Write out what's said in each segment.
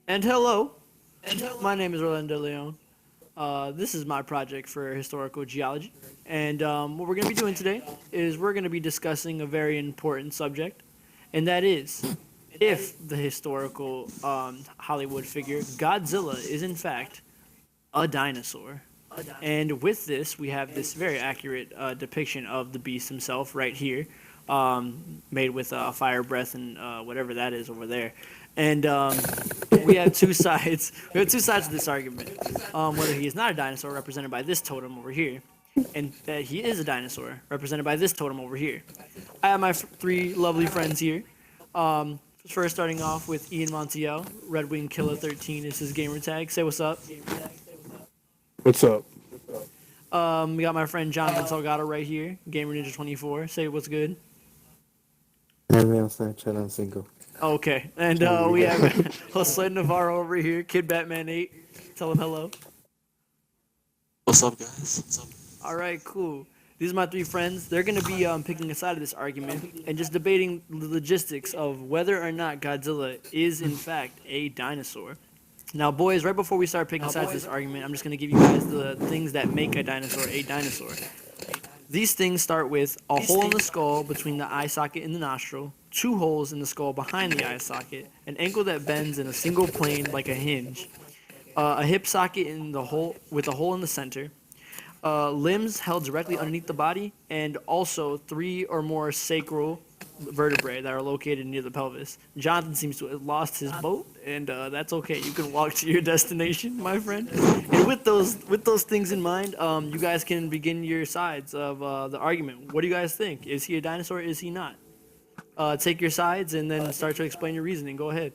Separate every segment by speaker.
Speaker 1: And hello, my name is Orlando Leon. This is my project for historical geology. And what we're going to be doing today is we're going to be discussing a very important subject, and that is if the historical Hollywood figure Godzilla is in fact a dinosaur. And with this, we have this very accurate depiction of the beast himself right here, made with fire breath and whatever that is over there. And we have two sides. We have two sides to this argument. Whether he is not a dinosaur, represented by this totem over here, and that he is a dinosaur, represented by this totem over here. I have my three lovely friends here. First, starting off with Ian Montiel, Red Wing Killer 13 is his gamer tag. Say what's up.
Speaker 2: What's up?
Speaker 1: We got my friend Jonathan Salgado right here, Gamer Ninja 24. Say what's good.
Speaker 3: I'm outside, chat on single.
Speaker 1: Okay, and we have Josue Navarro over here, Kid Batman 8. Tell him hello.
Speaker 4: What's up, guys? What's up?
Speaker 1: All right, cool. These are my three friends. They're going to be picking a side of this argument and just debating the logistics of whether or not Godzilla is, in fact, a dinosaur. Now, boys, right before we start picking sides of this argument, I'm just going to give you guys the things that make a dinosaur a dinosaur. These things start with a hole in the skull between the eye socket and the nostril, two holes in the skull behind the eye socket, an ankle that bends in a single plane like a hinge, a hip socket in the hole with a hole in the center, limbs held directly underneath the body, and also three or more sacral vertebrae that are located near the pelvis. Jonathan seems to have lost his boat, and that's okay. You can walk to your destination, my friend. And with those things in mind, you guys can begin your sides of the argument. What do you guys think? Is he a dinosaur? Is he not? Take your sides and then start to explain your reasoning. Go ahead.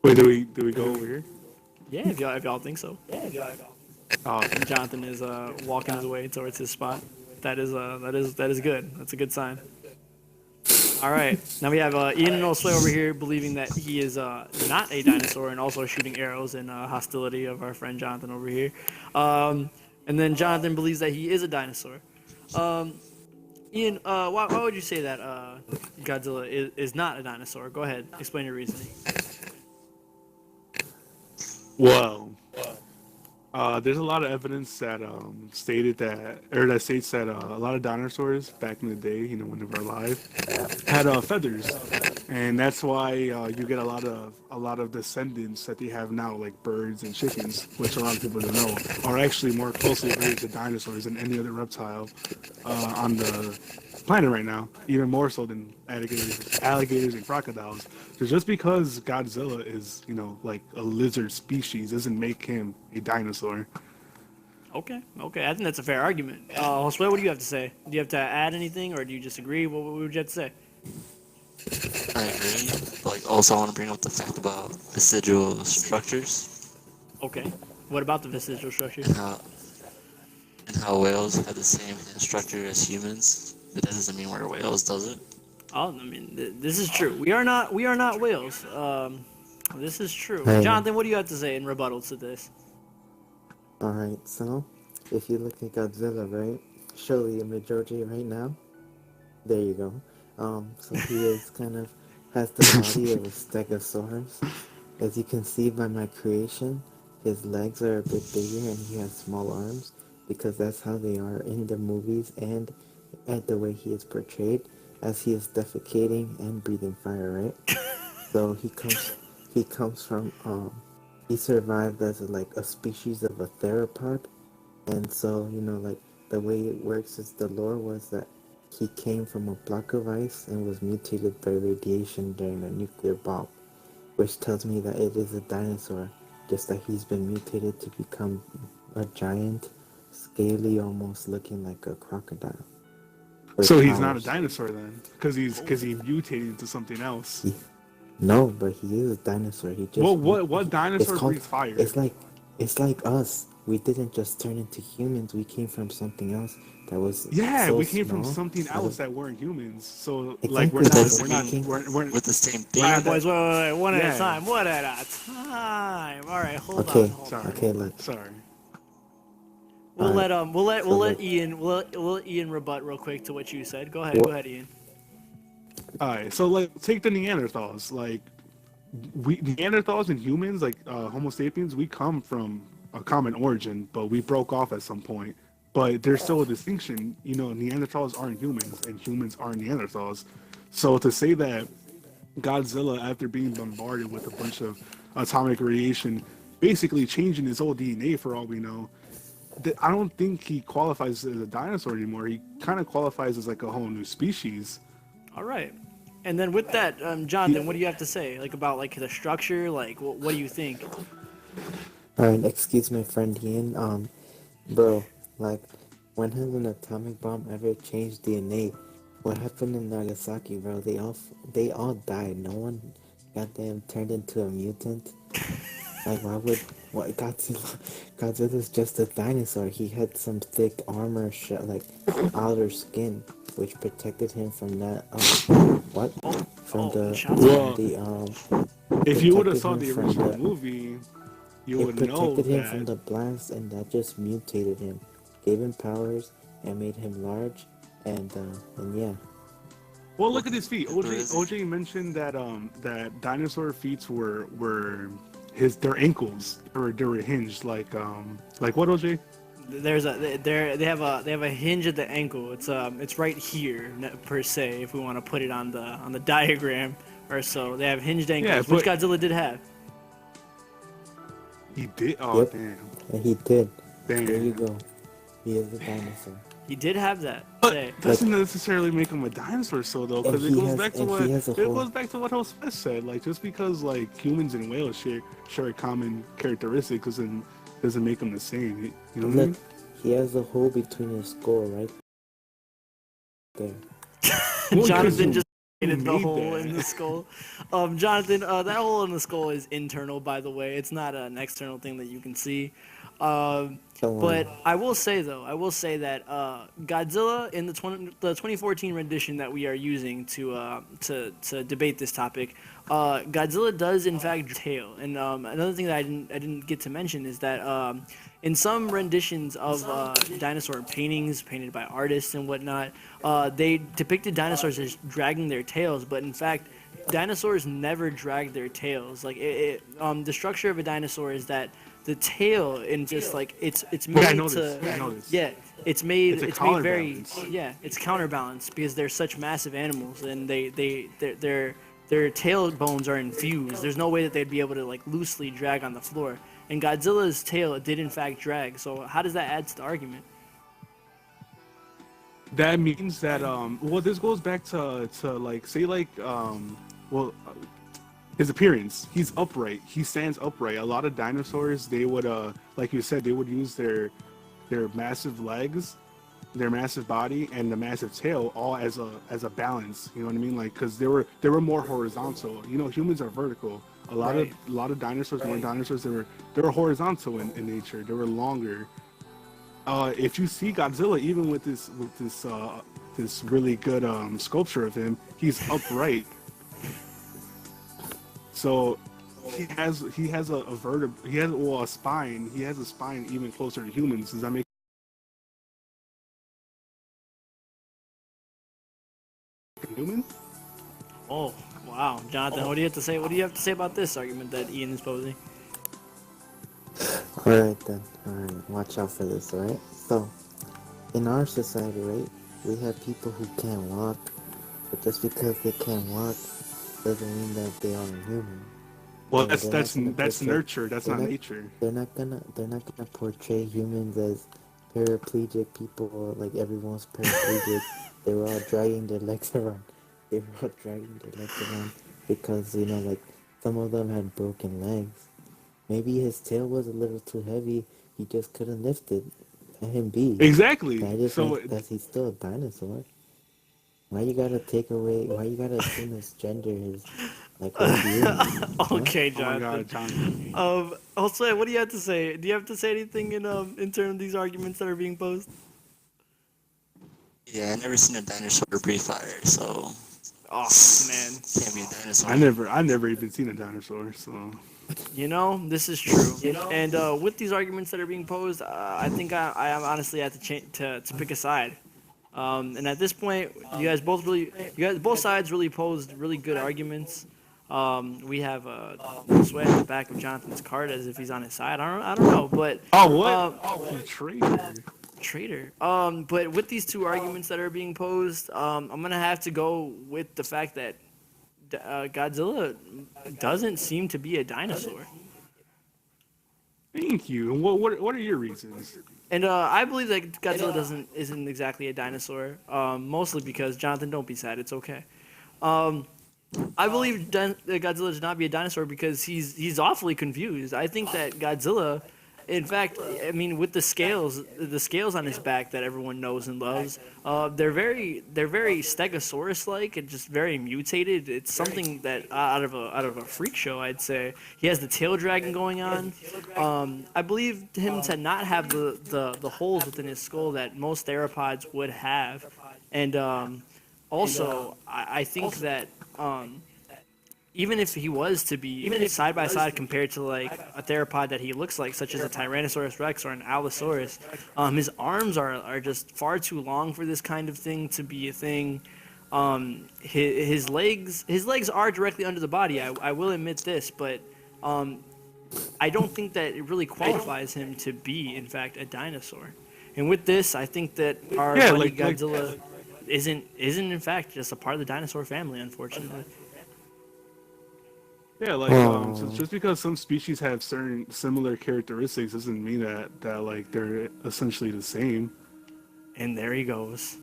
Speaker 2: Wait, do we go over here?
Speaker 1: Yeah, if y'all think so.
Speaker 2: Oh,
Speaker 1: Jonathan is walking his way towards his spot. That is good. That's a good sign. All right, now we have Ian and Josue over here believing that he is not a dinosaur and also shooting arrows in hostility of our friend Jonathan over here. And then Jonathan believes that he is a dinosaur. Ian, why would you say that Godzilla is not a dinosaur? Go ahead, explain your reasoning.
Speaker 2: well, there's a lot of evidence that that states that a lot of dinosaurs back in the day, when they were alive, had feathers, and that's why you get a lot of descendants that they have now, like birds and chickens, which a lot of people don't know are actually more closely related to dinosaurs than any other reptile on the planet right now, even more so than alligators and crocodiles. So just because Godzilla is, like a lizard species doesn't make him a dinosaur.
Speaker 1: Okay. I think that's a fair argument. Josue, what do you have to say? Do you have to add anything, or do you disagree? What would you have to say?
Speaker 4: I agree. Also, I want to bring up the fact about vestigial structures
Speaker 1: Okay. What about the vestigial structure?
Speaker 4: and how whales have the same structure as humans. But that doesn't mean we're whales, does it?
Speaker 1: Oh, I mean, this is true. We are not whales. This is true.
Speaker 3: Hey.
Speaker 1: Jonathan, what do you have to say in rebuttal to this?
Speaker 3: Alright, so if you look at Godzilla, right? Show the image, OJ, right now. There you go. So he is has the body of a stegosaurus. As you can see by my creation, his legs are a bit bigger and he has small arms because that's how they are in the movies and the way he is portrayed, as he is defecating and breathing fire, right? So he comes from he survived as a species of a theropod, and so like the way it works is the lore was that he came from a block of ice and was mutated by radiation during a nuclear bomb, which tells me that it is a dinosaur, just that he's been mutated to become a giant, scaly, almost looking like a crocodile. with
Speaker 2: So he's not a
Speaker 3: powers.
Speaker 2: dinosaur then, because he mutated into something else.
Speaker 3: No, but he is a dinosaur. He just
Speaker 2: What
Speaker 3: it's
Speaker 2: dinosaur
Speaker 3: called
Speaker 2: breathes fire?
Speaker 3: it's like us. We didn't just turn into humans. We came from something else that was
Speaker 2: Yeah,
Speaker 3: so
Speaker 2: we came from
Speaker 3: small
Speaker 2: something
Speaker 3: that
Speaker 2: else
Speaker 3: it-
Speaker 2: that weren't humans. So
Speaker 3: Exactly,
Speaker 2: we're
Speaker 4: But
Speaker 2: not
Speaker 4: that's
Speaker 2: we're not
Speaker 3: making-
Speaker 2: we're
Speaker 4: with the same
Speaker 1: All right,
Speaker 4: thing.
Speaker 1: boys, wait, one at a
Speaker 2: Yeah.
Speaker 1: time. One at a time. All right, hold
Speaker 3: Okay.
Speaker 1: on. Hold on.
Speaker 2: sorry.
Speaker 3: Okay, look.
Speaker 2: Sorry.
Speaker 1: We'll
Speaker 3: Alright,
Speaker 1: let
Speaker 3: so look.
Speaker 1: Ian we'll let Ian rebut real quick to what you said. Go ahead,
Speaker 3: What?
Speaker 1: go ahead, Ian.
Speaker 2: All right. So take the Neanderthals. we Neanderthals and humans, like Homo sapiens, we come from a common origin, but we broke off at some point. But there's still a distinction. Neanderthals aren't humans, and humans aren't Neanderthals. So to say that Godzilla, after being bombarded with a bunch of atomic radiation, basically changing his whole DNA for all we know, I don't think he qualifies as a dinosaur anymore. He kind of qualifies as like a whole new species.
Speaker 1: All right. And then with that, Jonathan, what do you have to say, like about like the structure? Like, what do you think?
Speaker 3: Alright, excuse my friend Ian. Bro, like, when has an atomic bomb ever changed DNA? What happened in Nagasaki, bro? They all died. No one goddamn turned into a mutant. Like, what Godzilla's just a dinosaur. He had some thick armor, like, outer skin, which protected him from that, what? From
Speaker 1: Oh,
Speaker 3: the,
Speaker 1: shots
Speaker 3: from
Speaker 2: Well,
Speaker 3: the,
Speaker 2: if you would have
Speaker 3: protected
Speaker 2: saw
Speaker 3: him
Speaker 2: the
Speaker 3: from
Speaker 2: original
Speaker 3: the,
Speaker 2: movie, you
Speaker 3: it
Speaker 2: would know
Speaker 3: protected him from
Speaker 2: that.
Speaker 3: the blast, and that just mutated him, gave him powers, and made him large, and yeah.
Speaker 2: Well, look at his feet.
Speaker 4: There is-
Speaker 2: OJ mentioned that that dinosaur feet were their ankles, or they were hinged like what, OJ?
Speaker 1: They have a hinge at the ankle. It's right here per se, if we want to put it on the diagram or so. They have hinged
Speaker 2: Yeah,
Speaker 1: ankles, which
Speaker 2: but
Speaker 1: Godzilla did have.
Speaker 2: he did. Oh
Speaker 3: Yep.
Speaker 2: damn,
Speaker 3: And he did. There you
Speaker 2: damn.
Speaker 3: go. He is a dinosaur.
Speaker 1: He did have that.
Speaker 2: But
Speaker 1: Say.
Speaker 2: doesn't necessarily make him a dinosaur, so though, because
Speaker 3: And
Speaker 2: it
Speaker 3: he
Speaker 2: goes
Speaker 3: has-
Speaker 2: back to
Speaker 3: and
Speaker 2: what
Speaker 3: he has a whole-
Speaker 2: Jose said. Like, just because like humans and whales share a common characteristic doesn't make them the same. You know what I
Speaker 3: Look,
Speaker 2: mean?
Speaker 3: he has a hole between his skull right there.
Speaker 2: Well,
Speaker 1: Jonathan
Speaker 2: 'cause
Speaker 1: just
Speaker 2: who
Speaker 1: hated the
Speaker 2: made
Speaker 1: hole
Speaker 2: that?
Speaker 1: in the skull. Jonathan, that hole in the skull is internal, by the way. It's not an external thing that you can see.
Speaker 3: Come
Speaker 1: But
Speaker 3: on.
Speaker 1: I will say that Godzilla in the 2014 rendition that we are using to debate this topic, Godzilla does in fact tail. And another thing that I didn't get to mention is that in some renditions of dinosaur paintings painted by artists and whatnot, they depicted dinosaurs as dragging their tails, but in fact, dinosaurs never drag their tails. Like the structure of a dinosaur is that the tail and just like it's made
Speaker 2: Yeah, I know
Speaker 1: to
Speaker 2: this. I know this.
Speaker 1: yeah it's
Speaker 2: a
Speaker 1: made very
Speaker 2: counterbalance.
Speaker 1: it's counterbalanced because they're such massive animals and their tail bones are infused. There's no way that they'd be able to like loosely drag on the floor. And Godzilla's tail did in fact drag. So how does that add to the argument?
Speaker 2: That means that well, this goes back to like say like well, his appearance. He's upright. He stands upright. A lot of dinosaurs, they would like you said, they would use their massive legs, their massive body, and the massive tail all as a balance. You know what I mean? Like, because they were more horizontal. Humans are vertical.
Speaker 1: Right.
Speaker 2: A lot of dinosaurs, more dinosaurs, they were horizontal in nature. They were longer. If you see Godzilla, even with this really good sculpture of him, he's upright. So he has a he has a spine. He has a spine even closer to humans. Does that make him human?
Speaker 1: Oh wow, Jonathan, what do you have to say? What do you have to say about this argument that Ian is posing?
Speaker 3: Alright then. Alright, watch out for this, alright? So, in our society, right, we have people who can't walk, but just because they can't walk doesn't mean that they aren't human.
Speaker 2: Well,
Speaker 3: Yeah,
Speaker 2: that's nurture. That's not nature.
Speaker 3: They're not gonna portray humans as paraplegic people, or like everyone's paraplegic. They were all dragging their legs around. They were all dragging their legs around because like some of them had broken legs. Maybe his tail was a little too heavy. He just couldn't lift it. Let him be.
Speaker 2: Exactly.
Speaker 3: That just
Speaker 2: So
Speaker 3: means that he's still a dinosaur. Why you gotta take away? Why you gotta assume his gender is like what he is?
Speaker 1: Okay,
Speaker 2: oh my
Speaker 1: Jonathan.
Speaker 2: God, John.
Speaker 1: Jose, what do you have to say? Do you have to say anything in terms of these arguments that are being posed?
Speaker 4: Yeah, I never seen a dinosaur breathe fire, so
Speaker 1: Oh man,
Speaker 4: can't be a dinosaur.
Speaker 2: I never even seen a dinosaur. So
Speaker 1: this is true. And with these arguments that are being posed, I think I honestly have to pick a side. And at this point, you guys both sides really posed really good arguments. We have sweat in the back of Jonathan's card as if he's on his side. I don't know, but
Speaker 2: Oh, what?
Speaker 1: um,
Speaker 2: You traitor.
Speaker 1: traitor. But with these two arguments that are being posed, I'm gonna have to go with the fact that Godzilla doesn't seem to be a dinosaur.
Speaker 2: Thank you. And what are your reasons?
Speaker 1: And I believe that Godzilla isn't exactly a dinosaur. Mostly because Jonathan, don't be sad. It's okay. Um, I believe that Godzilla should not be a dinosaur because he's awfully confused. I think that Godzilla, in fact, I mean, with the scales on his back that everyone knows and loves, they're very Stegosaurus-like and just very mutated. It's something that out of a freak show, I'd say. He has the tail dragging going on. I believe him to not have the holes within his skull that most theropods would have, and also I think that even if he was to be side by side compared to like a theropod that he looks like, such as a Tyrannosaurus Rex or an Allosaurus, his arms are just far too long for this kind of thing to be a thing. His legs are directly under the body. I will admit this, but I don't think that it really qualifies him to be, in fact, a dinosaur. And with this, I think that our
Speaker 2: Yeah,
Speaker 1: buddy
Speaker 2: like
Speaker 1: Godzilla isn't in fact just a part of the dinosaur family, unfortunately.
Speaker 2: yeah, like so just because some species have certain similar characteristics doesn't mean that like they're essentially the same.
Speaker 1: And there he goes.